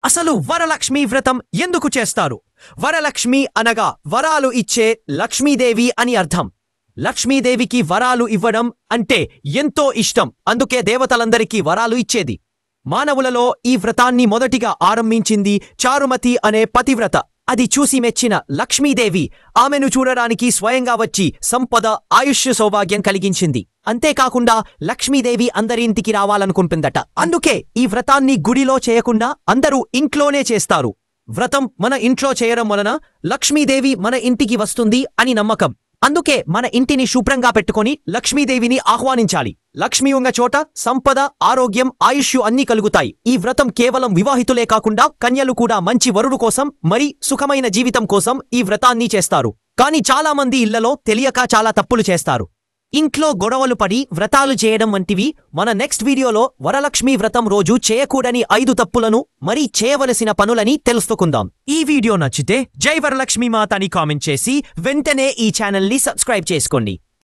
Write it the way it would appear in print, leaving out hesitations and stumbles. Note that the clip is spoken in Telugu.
అసలు వరలక్ష్మి వ్రతం ఎందుకు చేస్తారు? వరలక్ష్మి అనగా వరాలు ఇచ్చే లక్ష్మీదేవి అని అర్థం. లక్ష్మీదేవికి వరాలు ఇవ్వడం అంటే ఎంతో ఇష్టం. అందుకే దేవతలందరికీ వరాలు ఇచ్చేది. మానవులలో ఈ వ్రతాన్ని మొదటిగా ఆరంభించింది చారుమతి అనే పతివ్రత. అది చూసి మెచ్చిన లక్ష్మీదేవి ఆమెను చూడడానికి స్వయంగా వచ్చి సంపద, ఆయుష్, సౌభాగ్యం కలిగించింది. అంతేకాకుండా లక్ష్మీదేవి అందరింటికి రావాలనుకుంటుందట. అందుకే ఈ వ్రతాన్ని గుడిలో చేయకుండా అందరూ ఇంట్లోనే చేస్తారు. వ్రతం మన ఇంట్లో చేయడం వలన లక్ష్మీదేవి మన ఇంటికి వస్తుంది అని నమ్మకం. అందుకే మన ఇంటిని శుభ్రంగా పెట్టుకొని లక్ష్మీదేవిని ఆహ్వానించాలి. లక్ష్మి ఉన్న చోట సంపద, ఆరోగ్యం, ఆయుష్ అన్నీ కలుగుతాయి. ఈ వ్రతం కేవలం వివాహితులే కాకుండా కన్యలు కూడా మంచి వరుడు కోసం, మరి సుఖమైన జీవితం కోసం ఈ వ్రతాన్ని చేస్తారు. కానీ చాలా మంది ఇళ్లలో తెలియక చాలా తప్పులు చేస్తారు. ఇంట్లో గొడవలు పడి వ్రతాలు చేయడం వంటివి. మన నెక్స్ట్ వీడియోలో వరలక్ష్మి వ్రతం రోజు చేయకూడని 5 తప్పులను, మరి చేయవలసిన పనులని తెలుసుకుందాం. ఈ వీడియో నచ్చితే జై వరలక్ష్మి మాత అని కామెంట్ చేసి వెంటనే ఈ ఛానల్ని సబ్స్క్రైబ్ చేసుకోండి.